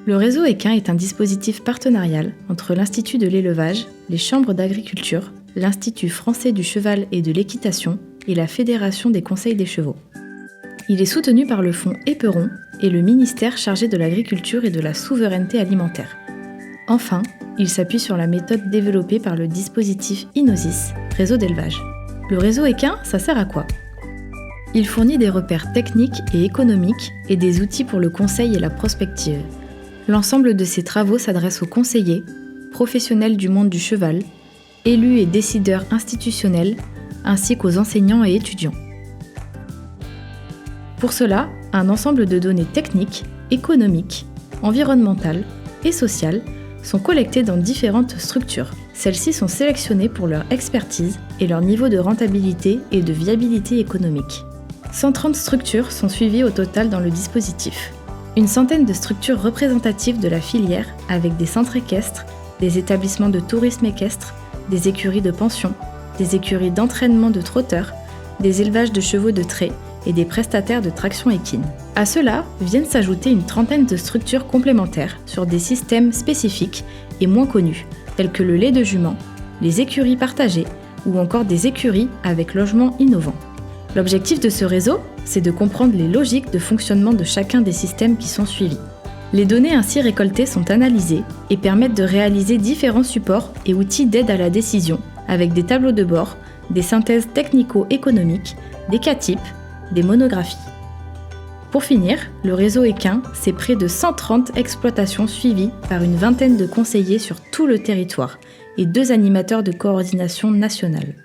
Le réseau équin est un dispositif partenarial entre l'Institut de l'élevage, les chambres d'agriculture, l'Institut français du cheval et de l'équitation et la Fédération des conseils des chevaux. Il est soutenu par le fonds Éperon et le ministère chargé de l'agriculture et de la souveraineté alimentaire. Enfin, il s'appuie sur la méthode développée par le dispositif Inosis, réseau d'élevage. Le réseau équin, ça sert à quoi ? Il fournit des repères techniques et économiques et des outils pour le conseil et la prospective. L'ensemble de ces travaux s'adresse aux conseillers, professionnels du monde du cheval, élus et décideurs institutionnels, ainsi qu'aux enseignants et étudiants. Pour cela, un ensemble de données techniques, économiques, environnementales et sociales sont collectées dans différentes structures. Celles-ci sont sélectionnées pour leur expertise et leur niveau de rentabilité et de viabilité économique. 130 structures sont suivies au total dans le dispositif. Une centaine de structures représentatives de la filière avec des centres équestres, des établissements de tourisme équestre, des écuries de pension, des écuries d'entraînement de trotteurs, des élevages de chevaux de trait et des prestataires de traction équine. À cela viennent s'ajouter une trentaine de structures complémentaires sur des systèmes spécifiques et moins connus, tels que le lait de jument, les écuries partagées ou encore des écuries avec logement innovant. L'objectif de ce réseau, c'est de comprendre les logiques de fonctionnement de chacun des systèmes qui sont suivis. Les données ainsi récoltées sont analysées et permettent de réaliser différents supports et outils d'aide à la décision avec des tableaux de bord, des synthèses technico-économiques, des cas types, des monographies. Pour finir, le réseau équin, c'est près de 130 exploitations suivies par une vingtaine de conseillers sur tout le territoire et 2 animateurs de coordination nationale.